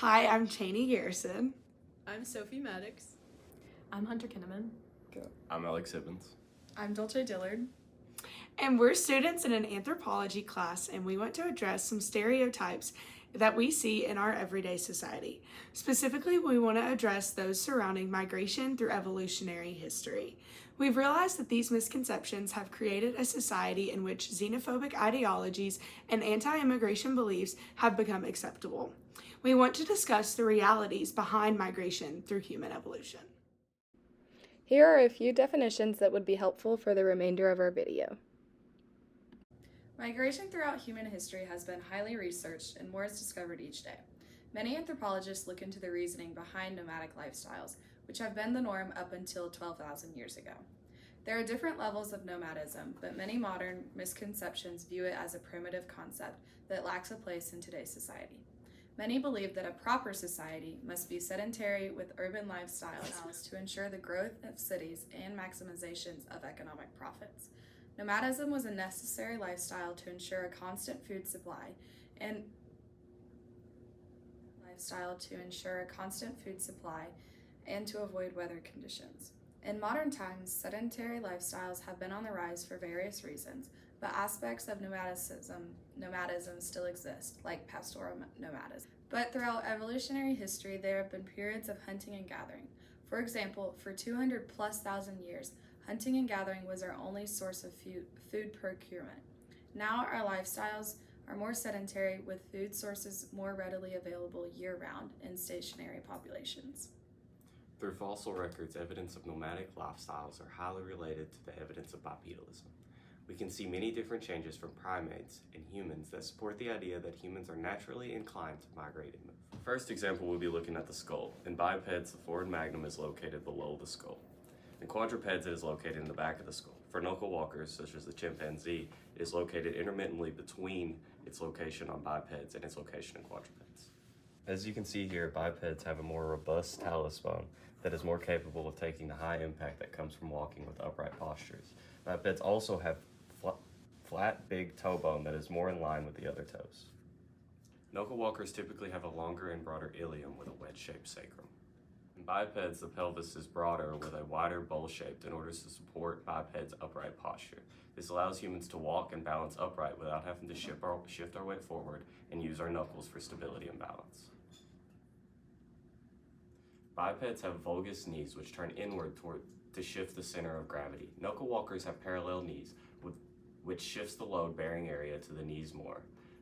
Hi, I'm Cheney Garrison. I'm Sophie Maddox. I'm Hunter Kinnaman. I'm Alex Hibbins. I'm Dolce Dillard. And we're students in an anthropology class, and we want to address some stereotypes that we see in our everyday society. Specifically, we want to address those surrounding migration through evolutionary history. We've realized that these misconceptions have created a society in which xenophobic ideologies and anti-immigration beliefs have become acceptable. We want to discuss the realities behind migration through human evolution. Here are a few definitions that would be helpful for the remainder of our video. Migration throughout human history has been highly researched and more is discovered each day. Many anthropologists look into the reasoning behind nomadic lifestyles, which have been the norm up until 12,000 years ago. There are different levels of nomadism, but many modern misconceptions view it as a primitive concept that lacks a place in today's society. Many believe that a proper society must be sedentary with urban lifestyles to ensure the growth of cities and maximizations of economic profits. Nomadism was a necessary lifestyle to ensure a constant food supply and to avoid weather conditions. In modern times, sedentary lifestyles have been on the rise for various reasons, but aspects of nomadism still exist, like pastoral nomadism. But throughout evolutionary history, there have been periods of hunting and gathering. For example, for 200,000+ years, hunting and gathering was our only source of food procurement. Now our lifestyles are more sedentary, with food sources more readily available year-round in stationary populations. Through fossil records, evidence of nomadic lifestyles are highly related to the evidence of bipedalism. We can see many different changes from primates and humans that support the idea that humans are naturally inclined to migrate and move. The first example, we'll be looking at the skull. In bipeds, the forward magnum is located below the skull. In quadrupeds, it is located in the back of the skull. For knuckle walkers, such as the chimpanzee, it is located intermittently between its location on bipeds and its location in quadrupeds. As you can see here, bipeds have a more robust talus bone that is more capable of taking the high impact that comes from walking with upright postures. Bipeds also have flat, big toe bone that is more in line with the other toes. Knuckle walkers typically have a longer and broader ilium with a wedge-shaped sacrum. In bipeds, the pelvis is broader with a wider bowl-shaped in order to support bipeds' upright posture. This allows humans to walk and balance upright without having to shift our weight forward and use our knuckles for stability and balance. Bipeds have valgus knees which turn inward to shift the center of gravity. Knuckle walkers have parallel knees, which shifts the load-bearing area to the knees more.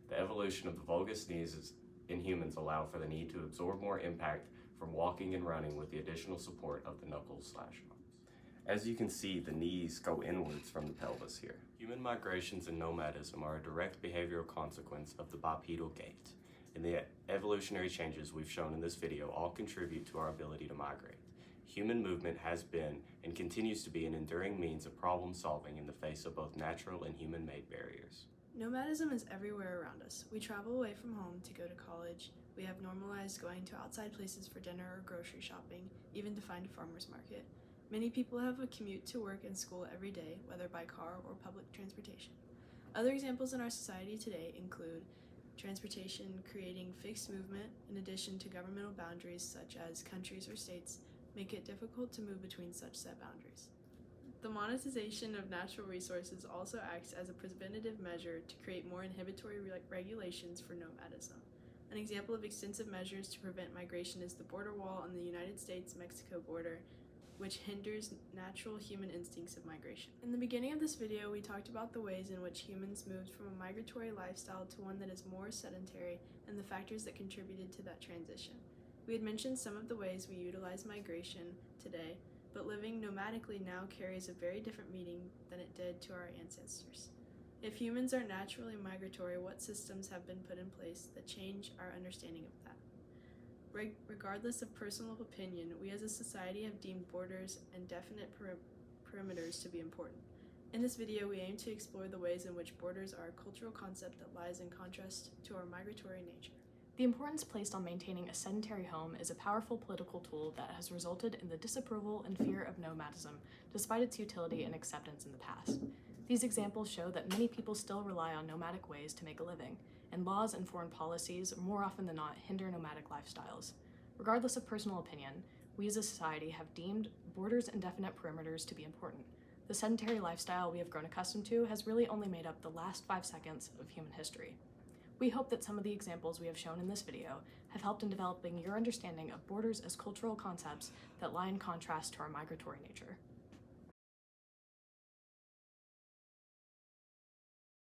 The evolution of the valgus knees in humans allow for the knee to absorb more impact from walking and running with the additional support of the knuckles/arms. As you can see, the knees go inwards from the pelvis here. Human migrations and nomadism are a direct behavioral consequence of the bipedal gait, and the evolutionary changes we've shown in this video all contribute to our ability to migrate. Human movement has been and continues to be an enduring means of problem solving in the face of both natural and human-made barriers. Nomadism is everywhere around us. We travel away from home to go to college. We have normalized going to outside places for dinner or grocery shopping, even to find a farmer's market. Many people have a commute to work and school every day, whether by car or public transportation. Other examples in our society today include transportation creating fixed movement, in addition to governmental boundaries such as countries or states make it difficult to move between such set boundaries. The monetization of natural resources also acts as a preventative measure to create more inhibitory regulations for nomadism. An example of extensive measures to prevent migration is the border wall on the United States-Mexico border, which hinders natural human instincts of migration. In the beginning of this video, we talked about the ways in which humans moved from a migratory lifestyle to one that is more sedentary and the factors that contributed to that transition. We had mentioned some of the ways we utilize migration today, but living nomadically now carries a very different meaning than it did to our ancestors. If humans are naturally migratory, what systems have been put in place that change our understanding of that? Regardless of personal opinion, we as a society have deemed borders and definite perimeters to be important. In this video, we aim to explore the ways in which borders are a cultural concept that lies in contrast to our migratory nature. The importance placed on maintaining a sedentary home is a powerful political tool that has resulted in the disapproval and fear of nomadism, despite its utility and acceptance in the past. These examples show that many people still rely on nomadic ways to make a living. and laws and foreign policies more often than not hinder nomadic lifestyles. Regardless of personal opinion, we as a society have deemed borders and definite perimeters to be important. The sedentary lifestyle we have grown accustomed to has really only made up the last 5 seconds of human history. We hope that some of the examples we have shown in this video have helped in developing your understanding of borders as cultural concepts that lie in contrast to our migratory nature.